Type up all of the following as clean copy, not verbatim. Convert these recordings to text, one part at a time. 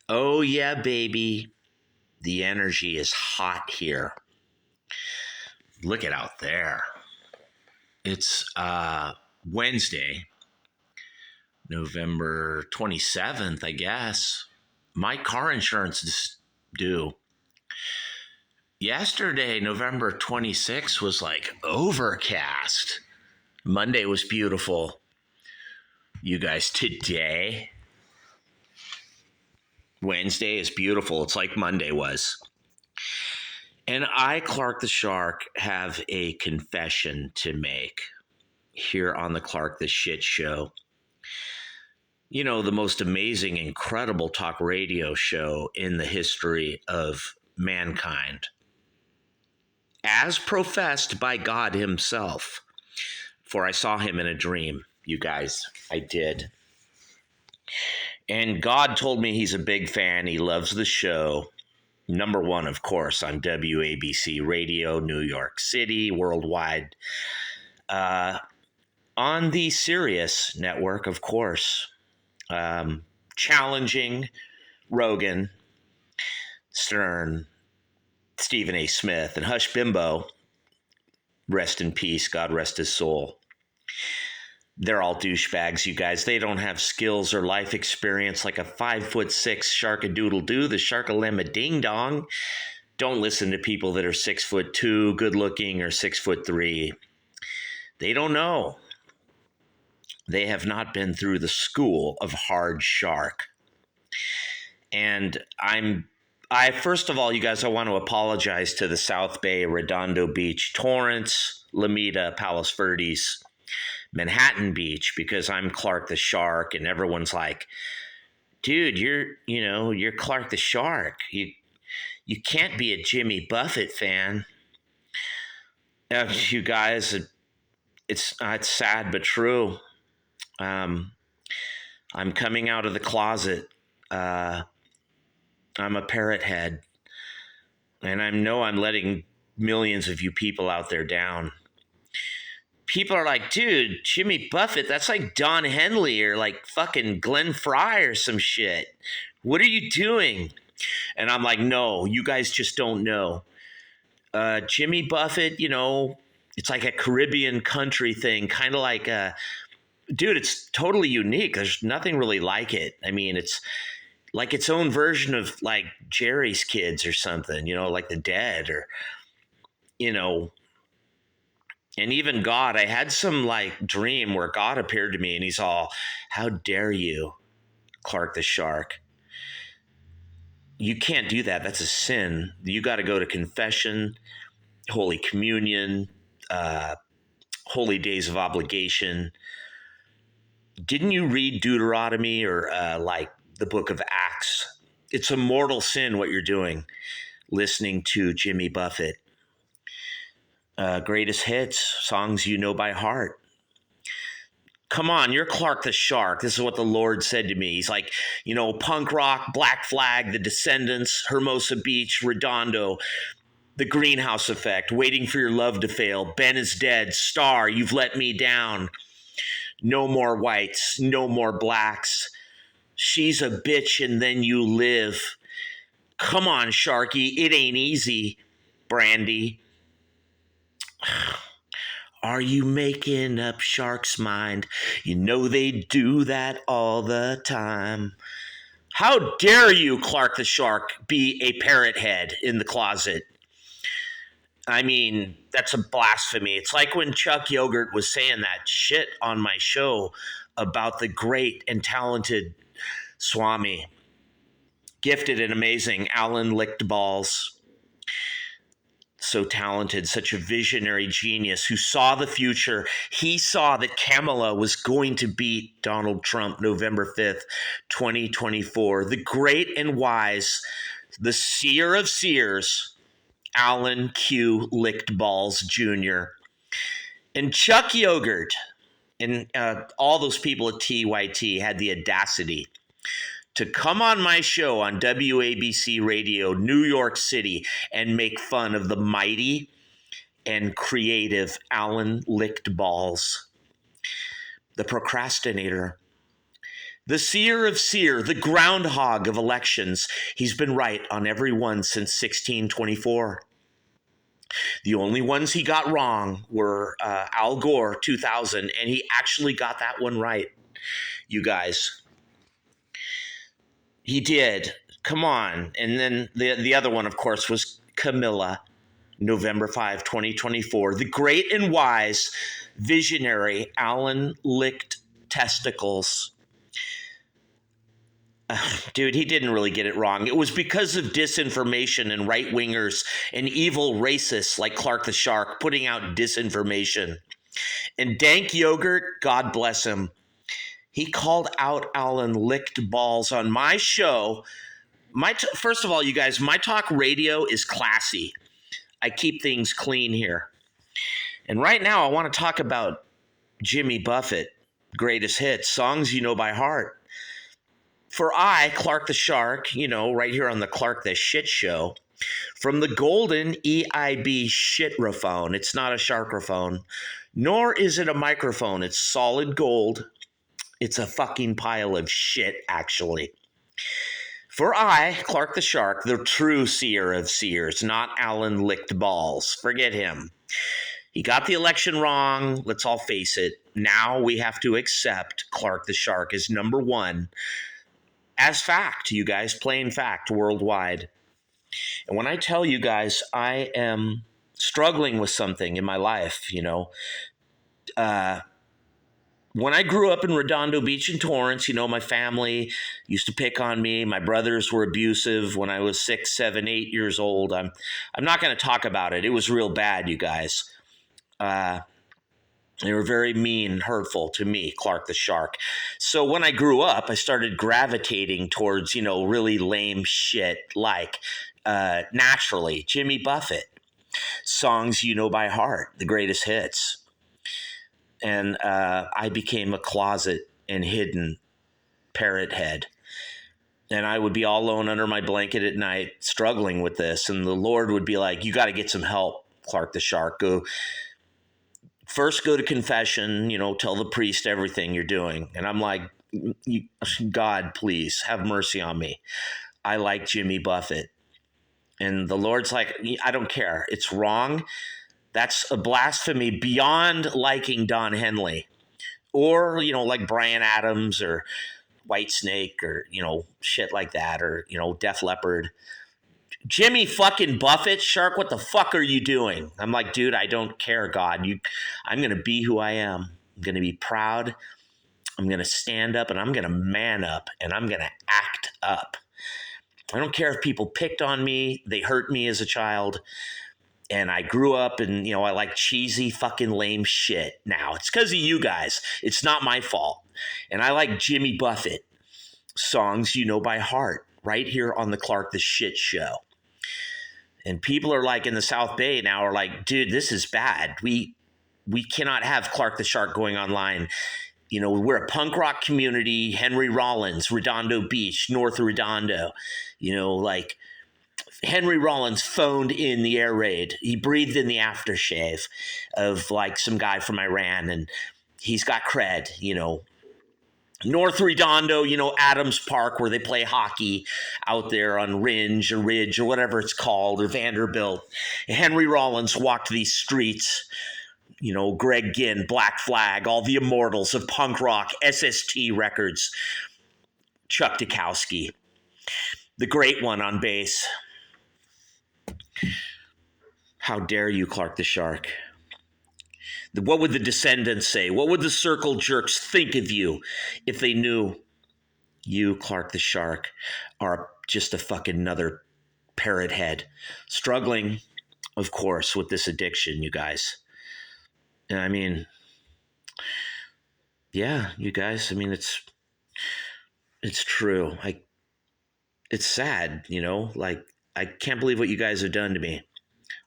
Oh, yeah, baby. The energy is hot here. Look at out there. It's Wednesday, November 27th, I guess. My car insurance is due. Yesterday, November 26th, was like overcast. Monday was beautiful. You guys, today, Wednesday is beautiful. It's like Monday was. And I, Clark the Shark, have a confession to make here on the Clark the Shit Show. You know, the most amazing, incredible talk radio show in the history of mankind, as professed by God himself. For I saw him in a dream, you guys. I did. And God told me he's a big fan. He loves the show. Number one, of course, on WABC Radio, New York City, worldwide. On the Sirius network, of course. Challenging Rogan, Stern, Stephen A. Smith, and Hush Bimbo. Rest in peace. God rest his soul. They're all douchebags, you guys. They don't have skills or life experience like a 5'6" sharkadoodle-doo, the sharkalemma ding-dong. Don't listen to people that are 6'2", good-looking, or 6'3". They don't know. They have not been through the school of hard shark. And I first of all, you guys, I want to apologize to the South Bay, Redondo Beach, Torrance, Lomita, Palos Verdes, Manhattan Beach, because I'm Clark the Shark, and everyone's like, dude, you're Clark the Shark. You can't be a Jimmy Buffett fan. You guys, it's sad but true. I'm coming out of the closet. I'm a parrot head, and I know I'm letting millions of you people out there down. People are like, dude, Jimmy Buffett, that's like Don Henley or like fucking Glenn Fry or some shit. What are you doing? And I'm like, no, you guys just don't know. Jimmy Buffett, it's like a Caribbean country thing, kind of like dude, it's totally unique. There's nothing really like it. I mean, it's like its own version of like Jerry's Kids or something, like The Dead or, and even God. I had some like dream where God appeared to me and he's all, how dare you, Clark the Shark? You can't do that. That's a sin. You got to go to confession, Holy Communion, holy days of obligation. Didn't you read Deuteronomy or like the book of Acts? It's a mortal sin what you're doing, listening to Jimmy Buffett. Greatest hits, songs you know by heart. Come on, you're Clark the Shark. This is what the Lord said to me. He's like, punk rock, Black Flag, The Descendants, Hermosa Beach, Redondo, The Greenhouse Effect, Waiting for Your Love to Fail, Ben is Dead, Star, You've Let Me Down, No More Whites, No More Blacks, She's a Bitch and Then You Live. Come on, Sharky, it ain't easy, Brandy. Are you making up Shark's mind? You know they do that all the time. How dare you, Clark the Shark, be a parrot head in the closet? I mean, that's a blasphemy. It's like when Chuck Yogurt was saying that shit on my show about the great and talented Swami, gifted and amazing Alan Lichtballs. So talented, such a visionary genius who saw the future. He saw that Kamala was going to beat Donald Trump November 5th, 2024. The great and wise, the seer of seers, Alan Q. Lichtballs Jr. And Chuck Yogurt and all those people at TYT had the audacity to come on my show on WABC Radio, New York City, and make fun of the mighty and creative Alan Lichtballs, the procrastinator, The seer of seer, the groundhog of elections. He's been right on every one since 1624. The only ones he got wrong were Al Gore 2000, and he actually got that one right, you guys. He did. Come on. And then the other one, of course, was Camilla, November 5, 2024. The great and wise visionary Alan licked testicles. Dude, he didn't really get it wrong. It was because of disinformation and right-wingers and evil racists like Clark the Shark putting out disinformation. And Dank Yogurt, God bless him, he called out Alan licked balls on my show. First of all, you guys, my talk radio is classy. I keep things clean here. And right now, I want to talk about Jimmy Buffett, greatest hits, songs you know by heart. For I, Clark the Shark, right here on the Clark the Shit Show, from the golden EIB shitrophone. It's not a sharkrophone, nor is it a microphone. It's solid gold. It's a fucking pile of shit, actually. For I, Clark the Shark, the true seer of seers, not Alan licked balls. Forget him. He got the election wrong. Let's all face it. Now we have to accept Clark the Shark as number one as fact, you guys, plain fact worldwide. And when I tell you guys I am struggling with something in my life, when I grew up in Redondo Beach and Torrance, my family used to pick on me. My brothers were abusive when I was 6, 7, 8 years old. I'm not going to talk about it. It was real bad, you guys. They were very mean, hurtful to me, Clark the Shark. So when I grew up, I started gravitating towards, really lame shit like naturally Jimmy Buffett, songs you know by heart, the greatest hits. And I became a closet and hidden parrot head. And I would be all alone under my blanket at night struggling with this. And the Lord would be like, you got to get some help, Clark the Shark. First go to confession, tell the priest everything you're doing. And I'm like, God, please have mercy on me. I like Jimmy Buffett. And the Lord's like, I don't care. It's wrong. That's a blasphemy beyond liking Don Henley or, like Bryan Adams or Whitesnake or, shit like that or, Def Leppard. Jimmy fucking Buffett, Shark, what the fuck are you doing? I'm like, dude, I don't care, God. I'm going to be who I am. I'm going to be proud. I'm going to stand up and I'm going to man up and I'm going to act up. I don't care if people picked on me. They hurt me as a child. And I grew up and, I like cheesy fucking lame shit now. It's because of you guys. It's not my fault. And I like Jimmy Buffett, songs you know by heart, right here on the Clark the Shit Show. And people are like in the South Bay now are like, dude, this is bad. We cannot have Clark the Shark going online. We're a punk rock community, Henry Rollins, Redondo Beach, North Redondo. Like Henry Rollins phoned in the air raid. He breathed in the aftershave of like some guy from Iran and he's got cred, North Redondo, Adams Park, where they play hockey out there on Ridge or whatever it's called, or Vanderbilt. Henry Rollins walked these streets, Greg Ginn, Black Flag, all the immortals of punk rock, SST Records, Chuck Dukowski, the great one on bass. How dare you, Clark the Shark? What would the Descendants say? What would the Circle Jerks think of you if they knew you, Clark the Shark, are just a fucking another parrot head? Struggling, of course, with this addiction, you guys. And I mean, yeah, you guys, I mean, it's true. It's sad, like, I can't believe what you guys have done to me.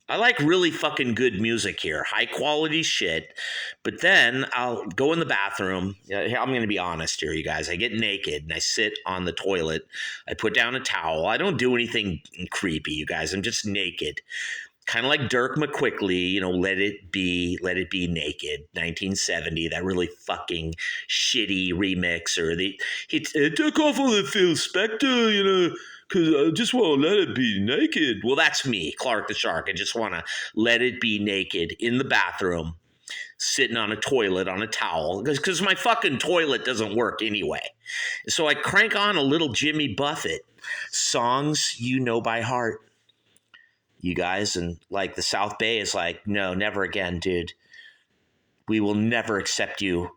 I like really fucking good music here, high quality shit. But then I'll go in the bathroom. I'm going to be honest here, you guys. I get naked and I sit on the toilet. I put down a towel. I don't do anything creepy, you guys. I'm just naked. kind of like Dirk McQuickly, Let It Be Naked, 1970, that really fucking shitty remix, or it took off on the Phil Spector, because I just want to let it be naked. Well, that's me, Clark the Shark. I just want to let it be naked in the bathroom, sitting on a toilet on a towel, because my fucking toilet doesn't work anyway. So I crank on a little Jimmy Buffett, songs you know by heart. You guys, and like the South Bay is like, no, never again, dude. We will never accept you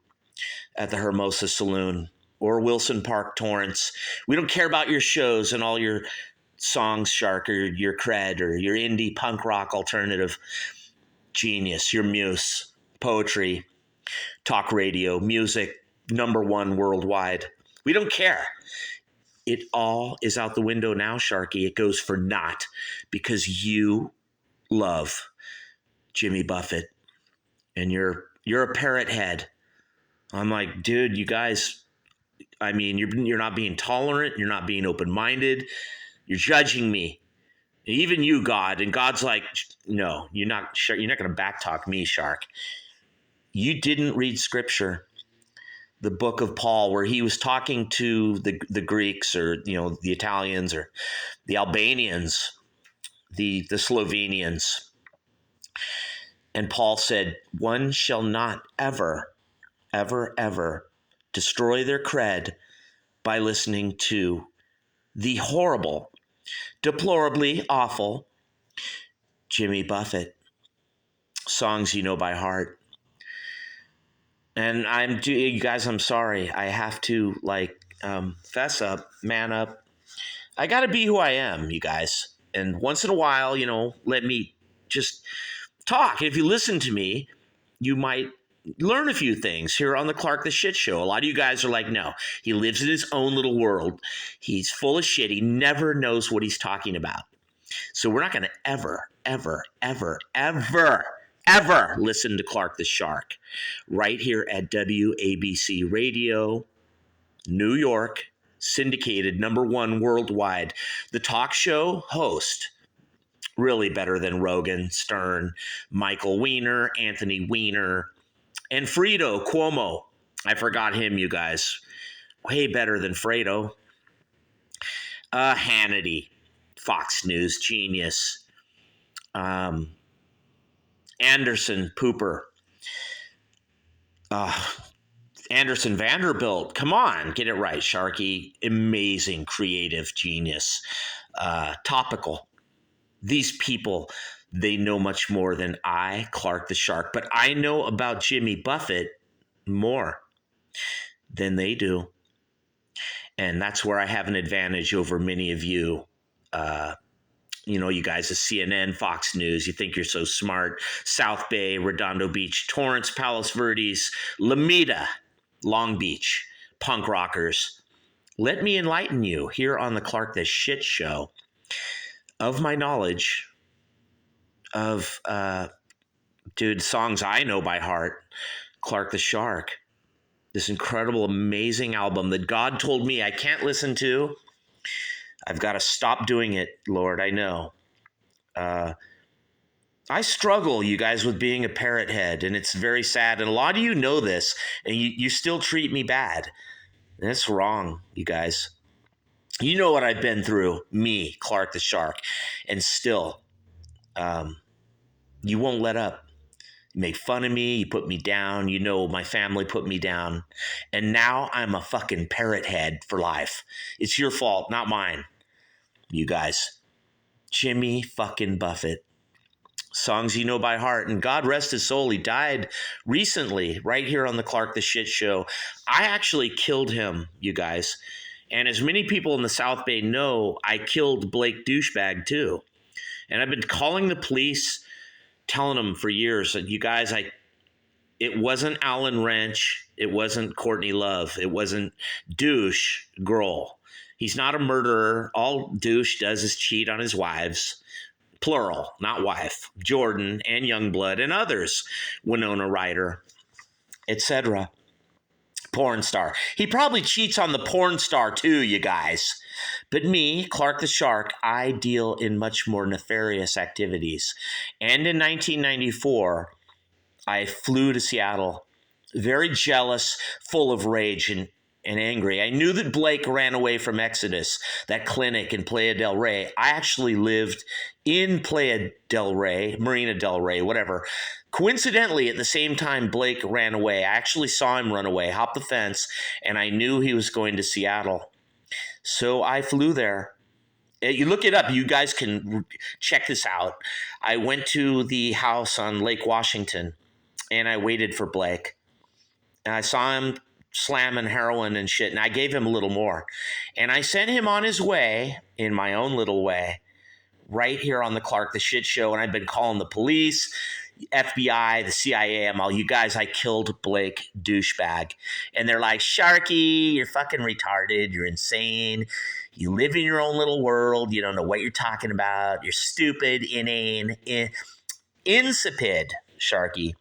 at the Hermosa Saloon or Wilson Park Torrance. We don't care about your shows and all your songs, Shark, or your cred, or your indie punk rock alternative genius, your muse, poetry, talk radio, music, #1 worldwide. We don't care. It all is out the window now, Sharky. It goes for naught because you love Jimmy Buffett and you're a parrot head. I'm like, dude, you guys, I mean, you're not being tolerant. You're not being open-minded. You're judging me. Even you, God. And God's like, no, you're not going to backtalk me, Shark. You didn't read scripture. The book of Paul, where he was talking to the Greeks, or the Italians, or the Albanians, the Slovenians, and Paul said, one shall not ever, ever, ever destroy their cred by listening to the horrible, deplorably awful Jimmy Buffett, songs you know by heart. And you guys, I'm sorry. I have to fess up, man up. I got to be who I am, you guys. And once in a while, let me just talk. If you listen to me, you might learn a few things here on the Clark the Shit Show. A lot of you guys are like, no, he lives in his own little world. He's full of shit. He never knows what he's talking about. So we're not going to ever, ever, ever, ever, ever listen to Clark the Shark right here at WABC Radio, New York, syndicated #1 worldwide. The talk show host, really better than Rogan, Stern, Michael Weiner, Anthony Weiner, and Fredo Cuomo. I forgot him, you guys. Way better than Fredo. Hannity, Fox News, genius. Anderson, Pooper. Anderson Vanderbilt. Come on, get it right, Sharky. Amazing, creative, genius. Topical. These people, they know much more than I, Clark the Shark. But I know about Jimmy Buffett more than they do. And that's where I have an advantage over many of you. You guys, at CNN, Fox News, you think you're so smart. South Bay, Redondo Beach, Torrance, Palos Verdes, Lomita, Long Beach, punk rockers. Let me enlighten you here on the Clark the Shit Show of my knowledge of, songs I know by heart. Clark the Shark, this incredible, amazing album that God told me I can't listen to. I've got to stop doing it, Lord, I know. I struggle, you guys, with being a parrot head, and it's very sad. And a lot of you know this, and you still treat me bad. And that's wrong, you guys. You know what I've been through, me, Clark the Shark, and still, you won't let up. You make fun of me, you put me down, my family put me down, and now I'm a fucking parrot head for life. It's your fault, not mine, you guys. Jimmy fucking Buffett. Songs you know by heart, and God rest his soul, he died recently, right here on the Clark the Shit Show. I actually killed him, you guys. And as many people in the South Bay know, I killed Blake Douchebag too. And I've been calling the police, telling them for years that, you guys, it wasn't Alan Wrench, it wasn't Courtney Love, it wasn't Douche Grohl. He's not a murderer. All Douche does is cheat on his wives, plural, not wife, Jordan and Youngblood and others, Winona Ryder, etc. Porn star. He probably cheats on the porn star too, you guys. But me, Clark the Shark, I deal in much more nefarious activities. And in 1994, I flew to Seattle, very jealous, full of rage and angry. I knew that Blake ran away from Exodus, that clinic in Playa del Rey. I actually lived in Playa del Rey, Marina del Rey, whatever. Coincidentally, at the same time Blake ran away, I actually saw him run away, hop the fence, and I knew he was going to Seattle. So I flew there. You look it up. You guys can check this out. I went to the house on Lake Washington, and I waited for Blake. And I saw him slamming heroin and shit, and I gave him a little more. And I sent him on his way, in my own little way, right here on the Clark the Shit Show. And I've been calling the police, FBI, the CIA. I'm all, you guys, I killed Blake douchebag. And they're like, Sharky, you're fucking retarded. You're insane. You live in your own little world. You don't know what you're talking about. You're stupid, inane, insipid, Sharky.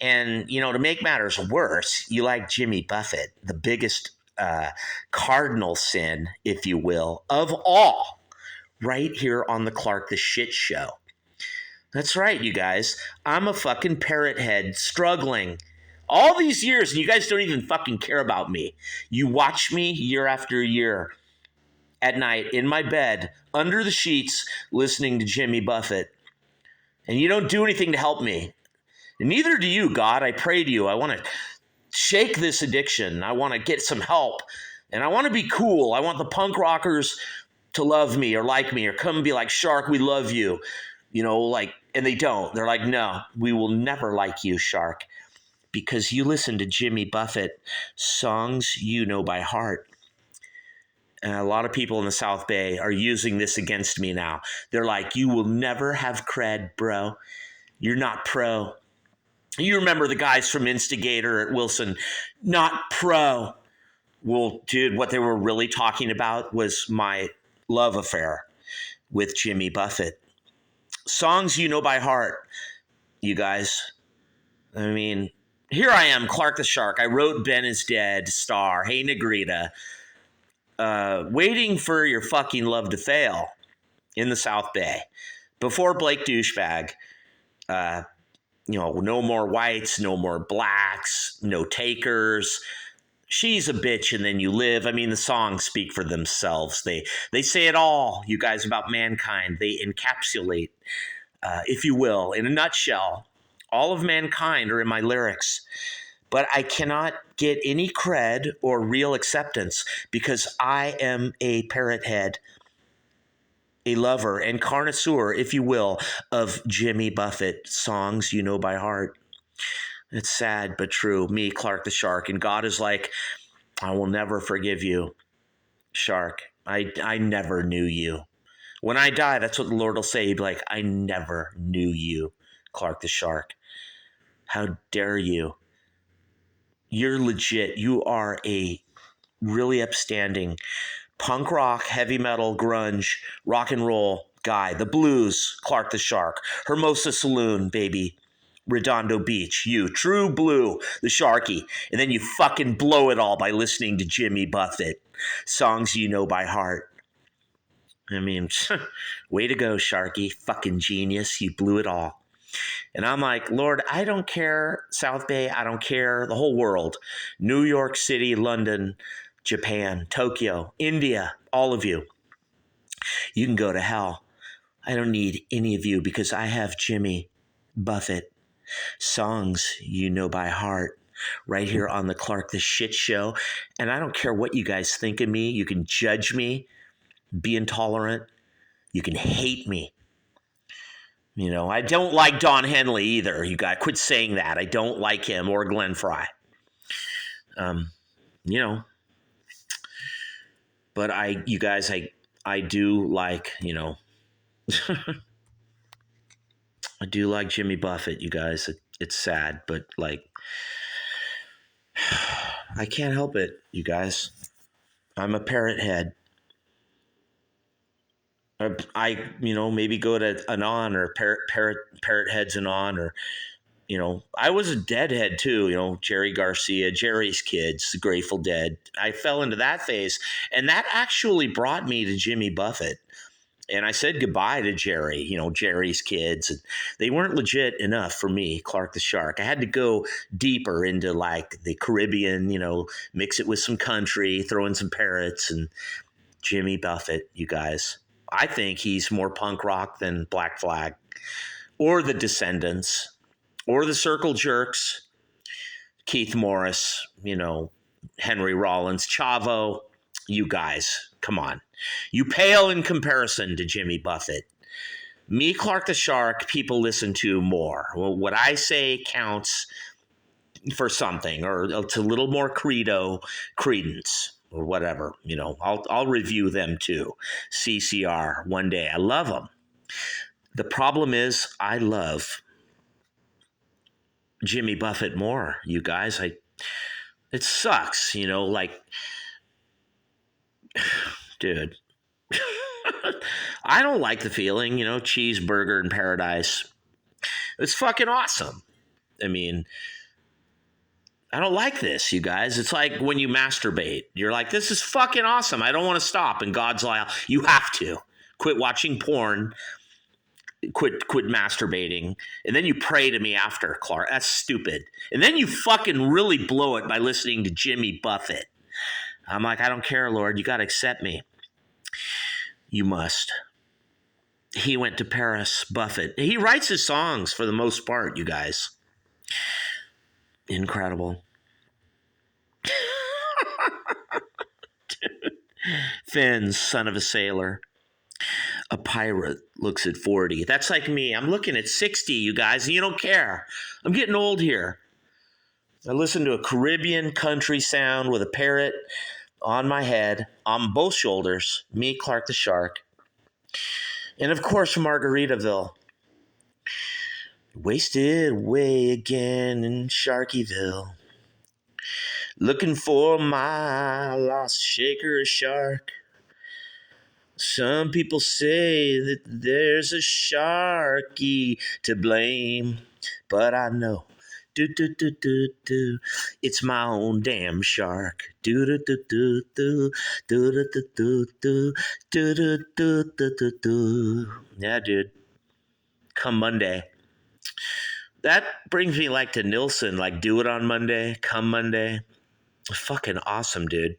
And, you know, to make matters worse, you like Jimmy Buffett, the biggest cardinal sin, if you will, of all, right here on the Clark the Shit Show. That's right, you guys. I'm a fucking parrot head struggling all these years, and you guys don't even fucking care about me. You watch me year after year at night in my bed, under the sheets, listening to Jimmy Buffett, and you don't do anything to help me. And neither do you, God. I pray to you. I want to shake this addiction. I want to get some help. And I want to be cool. I want the punk rockers to love me or like me or come and be like, Shark, we love you. You know, like, and they don't. They're like, no, we will never like you, Shark, because you listen to Jimmy Buffett songs you know by heart. And a lot of people in the South Bay are using this against me now. They're like, you will never have cred, bro. You're not pro. You remember the guys from Instigator at Wilson, not pro. Well, dude, what they were really talking about was my love affair with Jimmy Buffett. Songs you know by heart, you guys. I mean, here I am, Clark the Shark. I wrote Ben is Dead, Star, Hey Negrita, waiting for your fucking love to fail in the South Bay. Before Blake Douchebag, you know, no more whites, no more blacks, no takers. She's a bitch and then you live. I mean, the songs speak for themselves. They say it all, you guys, about mankind. They encapsulate, if you will, in a nutshell, all of mankind are in my lyrics. But I cannot get any cred or real acceptance because I am a parrot head, a lover and connoisseur, if you will, of Jimmy Buffett songs you know by heart. It's sad but true. Me, Clark the Shark, and God is like, I will never forgive you, Shark. I never knew you. When I die, that's what the Lord will say. He'd be like, I never knew you, Clark the Shark. How dare you? You're legit. You are a really upstanding punk rock, heavy metal, grunge, rock and roll guy. The blues, Clark the Shark. Hermosa Saloon, baby. Redondo Beach, you. True Blue, the Sharky. And then you fucking blow it all by listening to Jimmy Buffett. Songs you know by heart. I mean, way to go, Sharky. Fucking genius. You blew it all. And I'm like, Lord, I don't care, South Bay. I don't care. The whole world. New York City, London, Japan, Tokyo, India, all of you. You can go to hell. I don't need any of you because I have Jimmy Buffett. Songs you know by heart. Right here on the Clark the Shit Show. And I don't care what you guys think of me. You can judge me, be intolerant. You can hate me. You know, I don't like Don Henley either. You guys quit saying that. I don't like him or Glenn Fry. You know, but you guys, I do like, you know, I do like Jimmy Buffett, you guys. It's sad, but like, I can't help it, you guys. I'm a parrot head. I you know, maybe go to Anon or parrot heads Anon or I was a Deadhead too, Jerry Garcia, Jerry's Kids, the Grateful Dead. I fell into that phase, and that actually brought me to Jimmy Buffett. And I said goodbye to Jerry, Jerry's Kids. And they weren't legit enough for me, Clark the Shark. I had to go deeper into like the Caribbean, mix it with some country, throw in some parrots, and Jimmy Buffett, you guys. I think he's more punk rock than Black Flag or the Descendants or the Circle Jerks, Keith Morris, Henry Rollins, Chavo. You guys, come on. You pale in comparison to Jimmy Buffett. Me, Clark the Shark, people listen to more. Well, what I say counts for something, or it's a little more credence, or whatever. I'll review them too. CCR one day. I love them. The problem is I love Jimmy Buffett more, you guys. It sucks, dude. I don't like the feeling, cheeseburger in paradise. It's fucking awesome. I mean, I don't like this, you guys. It's like when you masturbate. You're like, this is fucking awesome. I don't want to stop. And God's like, you have to. Quit watching porn. Quit masturbating. And then you pray to me after, Clark. That's stupid. And then you fucking really blow it by listening to Jimmy Buffett. I'm like, I don't care, Lord. You got to accept me. You must. He went to Paris, Buffett. He writes his songs for the most part, you guys. Incredible. Finn's son of a sailor. A pirate looks at 40. That's like me. I'm looking at 60, you guys, and you don't care. I'm getting old here. I listen to a Caribbean country sound with a parrot on my head, on both shoulders, me, Clark the Shark. And of course, Margaritaville. Wasted away again in Sharkyville. Looking for my lost shaker shark. Some people say that there's a sharky to blame, but I know, it's my own damn shark. Yeah, dude. Come Monday. That brings me like to Nilsson, like do it on Monday, come Monday. Fucking awesome, dude.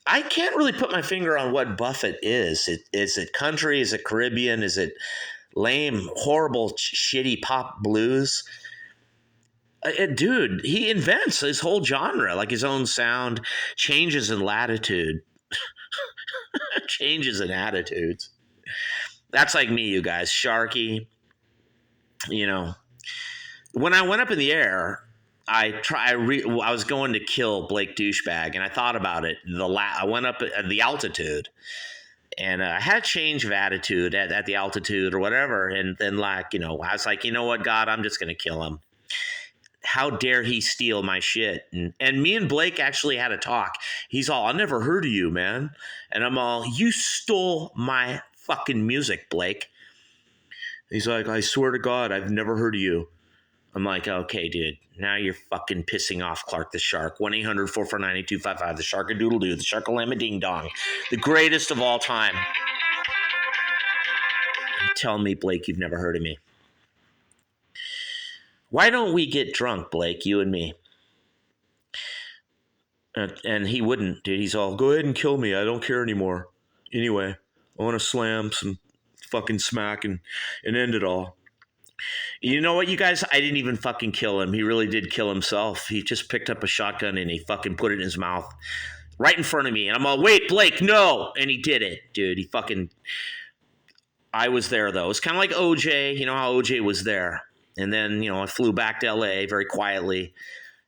I can't really put my finger on what Buffett is. Is it country? Is it Caribbean? Is it lame, horrible, shitty pop blues? Dude, he invents his whole genre, like his own sound, changes in latitude, changes in attitudes. That's like me, you guys. Sharky, When I went up in the air, I was going to kill Blake Douchebag, and I thought about it. I went up at the altitude, and I had a change of attitude at the altitude or whatever. And then, I was like, you know what, God, I'm just going to kill him. How dare he steal my shit? And me and Blake actually had a talk. He's all, I never heard of you, man. And I'm all, you stole my fucking music, Blake. He's like, I swear to God, I've never heard of you. I'm like, okay, dude, now you're fucking pissing off Clark the Shark. 1-800-449-8255, the Shark-a-doodle-doo, the Shark-a-lamma-ding-dong, the greatest of all time. Tell me, Blake, you've never heard of me. Why don't we get drunk, Blake, you and me? And he wouldn't, dude. He's all, go ahead and kill me. I don't care anymore. Anyway, I want to slam some fucking smack and end it all. You know what, you guys? I didn't even fucking kill him. He really did kill himself. He just picked up a shotgun and he fucking put it in his mouth right in front of me. And I'm all, wait, Blake, no. And he did it, dude. He fucking... I was there, though. It's kind of like OJ. You know how OJ was there. And then, I flew back to L.A. very quietly.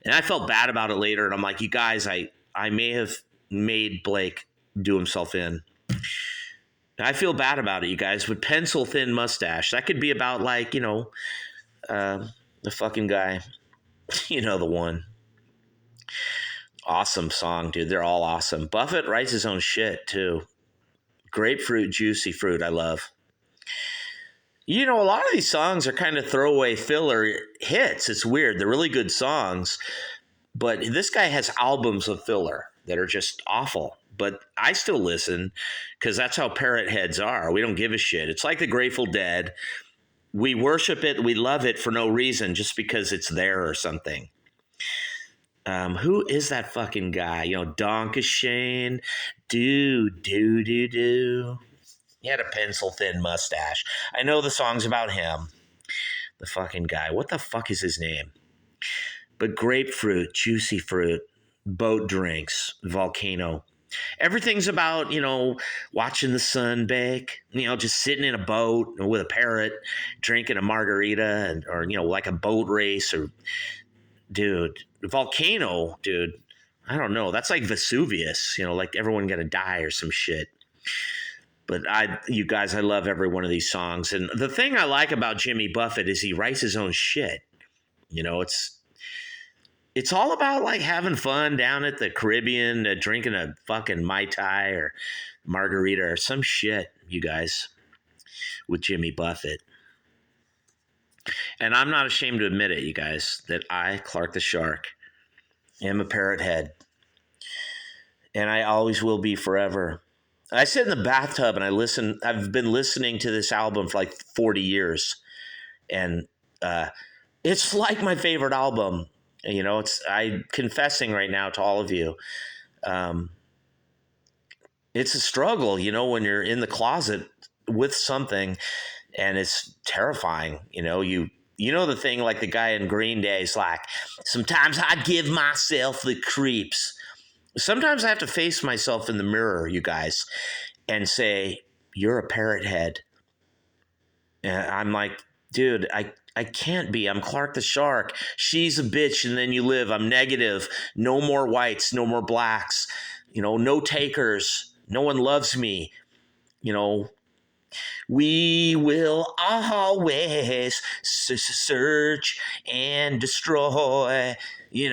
And I felt bad about it later. And I'm like, you guys, I may have made Blake do himself in. I feel bad about it, you guys. With pencil thin mustache, that could be about like, the fucking guy, the one. Awesome song, dude. They're all awesome. Buffett writes his own shit too. Grapefruit, juicy fruit. I love. You know, a lot of these songs are kind of throwaway filler hits. It's weird. They're really good songs, but this guy has albums of filler that are just awful. But I still listen because that's how parrot heads are. We don't give a shit. It's like the Grateful Dead. We worship it. We love it for no reason, just because it's there or something. Who is that fucking guy? You know, Donka Shane. Do. He had a pencil thin mustache. I know the song's about him. The fucking guy. What the fuck is his name? But grapefruit, juicy fruit, boat drinks, volcano. Everything's about, watching the sun bake, just sitting in a boat with a parrot, drinking a margarita, or, like a boat race. Or, dude, volcano, dude, I don't know. That's like Vesuvius, like everyone gonna die or some shit. But you guys, I love every one of these songs. And the thing I like about Jimmy Buffett is he writes his own shit. It's all about like having fun down at the Caribbean, drinking a fucking Mai Tai or margarita or some shit, you guys, with Jimmy Buffett. And I'm not ashamed to admit it, you guys, that I, Clark the Shark, am a parrot head. And I always will be forever. I sit in the bathtub and I listen. I've been listening to this album for like 40 years. And it's like my favorite album. I'm confessing right now to all of you. It's a struggle, when you're in the closet with something and it's terrifying. The thing like the guy in Green Day is like, sometimes I give myself the creeps. Sometimes I have to face myself in the mirror, you guys, and say, you're a parrot head. And I'm like, dude, I can't be. I'm Clark the Shark. She's a bitch and then you live. I'm negative. No more whites, no more blacks. No takers. No one loves me. We will always search and destroy.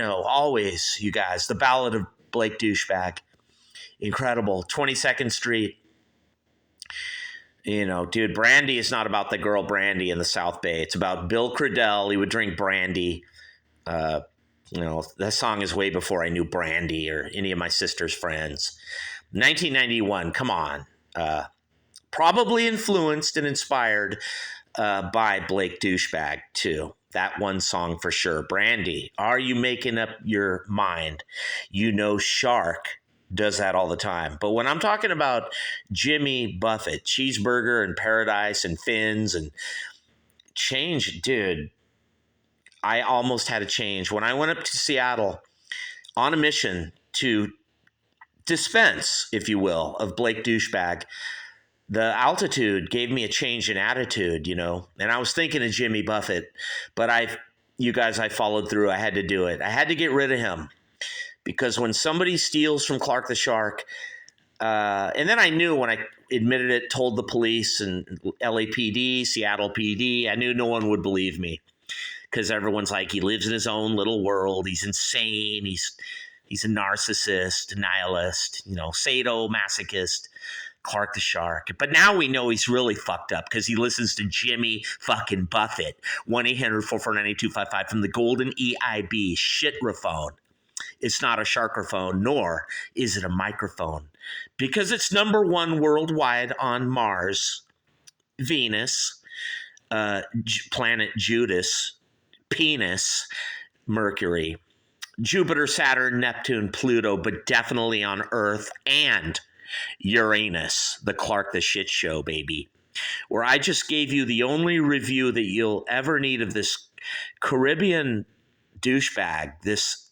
Always, you guys. The Ballad of Blake Douchebag. Incredible. 22nd Street. Dude, brandy is not about the girl Brandy in the South Bay. It's about Bill Cradell. He would drink brandy. That song is way before I knew Brandy or any of my sister's friends. 1991, come on. Probably influenced and inspired by Blake Douchebag, too. That one song for sure. Brandy, are you making up your mind? Shark does that all the time. But when I'm talking about Jimmy Buffett, Cheeseburger and Paradise and Fins and change, dude, I almost had a change. When I went up to Seattle on a mission to dispense, if you will, of Blake Douchebag, the altitude gave me a change in attitude, and I was thinking of Jimmy Buffett, but I followed through. I had to do it. I had to get rid of him because when somebody steals from Clark the Shark, and then I knew when I admitted it, told the police and LAPD, Seattle PD, I knew no one would believe me because everyone's like, he lives in his own little world. He's insane. He's a narcissist, nihilist, sadomasochist. Clark the Shark. But now we know he's really fucked up because he listens to Jimmy fucking Buffett. 1-800-449-8255 from the golden EIB shitrophone. It's not a sharkophone, nor is it a microphone. Because it's number one worldwide on Mars, Venus, planet Judas, penis, Mercury, Jupiter, Saturn, Neptune, Pluto, but definitely on Earth and Uranus, the Clark the Shit Show, baby, where I just gave you the only review that you'll ever need of this Caribbean douchebag, this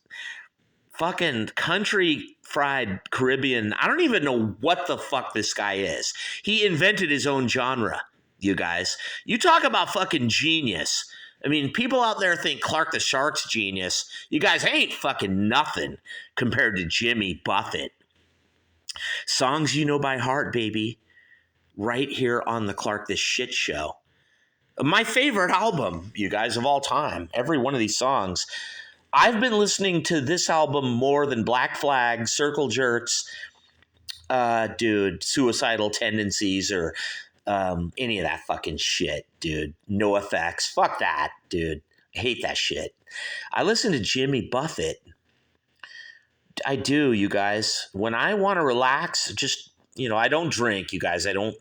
fucking country fried Caribbean. I don't even know what the fuck this guy is. He invented his own genre, you guys. You talk about fucking genius. I mean, people out there think Clark the Shark's genius. You guys ain't fucking nothing compared to Jimmy Buffett. Songs you know by heart, baby. Right here on the Clark the Shit Show. My favorite album, you guys, of all time. Every one of these songs. I've been listening to this album more than Black Flag, Circle Jerks, Suicidal Tendencies, or any of that fucking shit, dude. No effects. Fuck that, dude. I hate that shit. I listen to Jimmy Buffett. I do, you guys. When I want to relax, just, I don't drink, you guys. I don't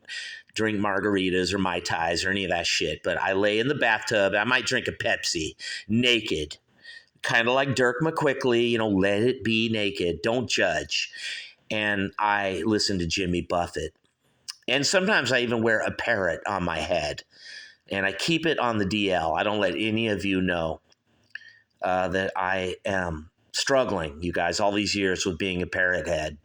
drink margaritas or Mai Tais or any of that shit, but I lay in the bathtub. I might drink a Pepsi naked, kind of like Dirk McQuickley, let it be naked. Don't judge. And I listen to Jimmy Buffett. And sometimes I even wear a parrot on my head. And I keep it on the DL. I don't let any of you know that I am struggling, you guys, all these years with being a parrot head.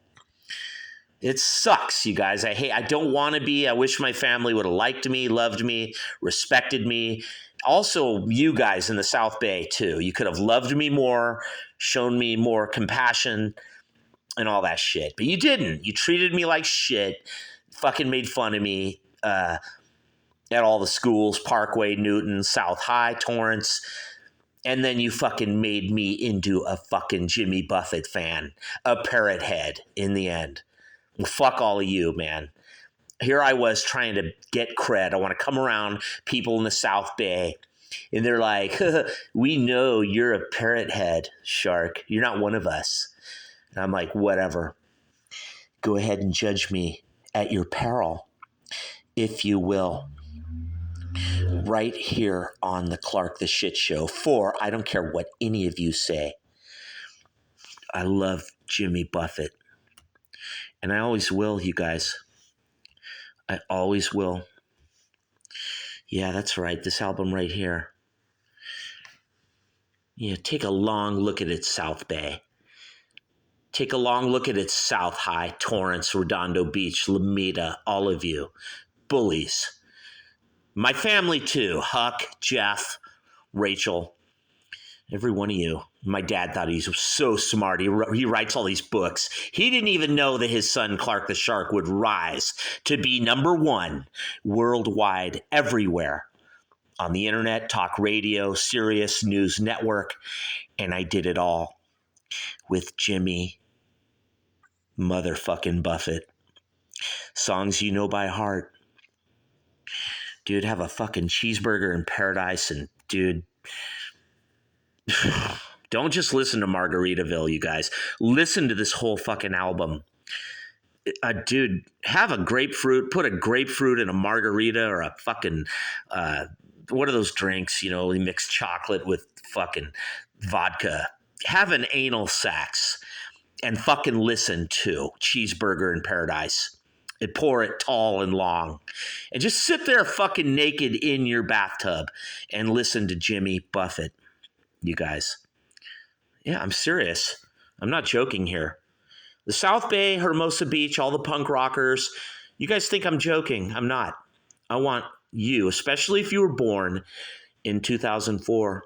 It sucks, you guys. I don't want to be. I wish my family would have liked me, loved me, respected me. Also, you guys in the South Bay, too. You could have loved me more, shown me more compassion and all that shit. But you didn't. You treated me like shit, fucking made fun of me at all the schools, Parkway, Newton, South High, Torrance. And then you fucking made me into a fucking Jimmy Buffett fan, a parrot head in the end. Well, fuck all of you, man. Here I was trying to get cred. I want to come around people in the South Bay, and they're like, we know you're a parrot head, Shark. You're not one of us. And I'm like, whatever. Go ahead and judge me at your peril, if you will. Right here on the Clark the Shit Show. For I don't care what any of you say. I love Jimmy Buffett. And I always will, you guys. I always will. Yeah, that's right. This album right here. Yeah, take a long look at its South Bay. Take a long look at its South High, Torrance, Redondo Beach, Lomita, all of you. Bullies. My family too. Huck, Jeff, Rachel. Every one of you. My dad thought he was so smart. He writes all these books. He didn't even know that his son, Clark the Shark, would rise to be #1 worldwide, everywhere. On the internet, talk radio, Sirius News Network. And I did it all with Jimmy motherfucking Buffett. Songs you know by heart. Dude, have a fucking cheeseburger in paradise. And dude... Don't just listen to Margaritaville, you guys. Listen to this whole fucking album. Dude, have a grapefruit. Put a grapefruit in a margarita or a fucking, what are those drinks? We mix chocolate with fucking vodka. Have an anal sex and fucking listen to Cheeseburger in Paradise. And pour it tall and long. And just sit there fucking naked in your bathtub and listen to Jimmy Buffett. You guys. Yeah, I'm serious. I'm not joking here. The South Bay, Hermosa Beach, all the punk rockers, you guys think I'm joking. I'm not. I want you, especially if you were born in 2004.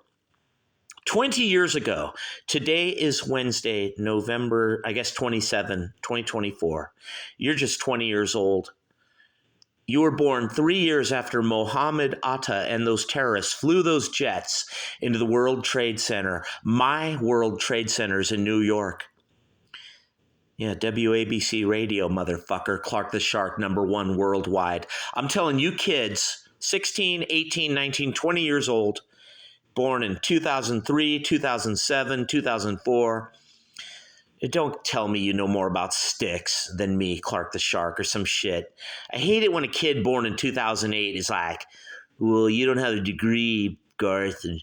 20 years ago. Today is Wednesday, November, 27, 2024. You're just 20 years old. You were born 3 years after Mohammed Atta and those terrorists flew those jets into the World Trade Center. My World Trade Center's in New York. Yeah, WABC radio, motherfucker. Clark the Shark, #1 worldwide. I'm telling you kids, 16, 18, 19, 20 years old, born in 2003, 2007, 2004. Don't tell me you know more about Styx than me, Clark the Shark, or some shit. I hate it when a kid born in 2008 is like, well, you don't have a degree, Garth, and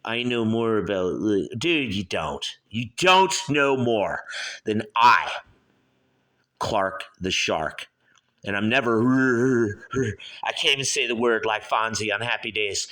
I know more about... Dude, you don't. You don't know more than I, Clark the Shark. And I'm never... I can't even say the word like Fonzie on Happy Days.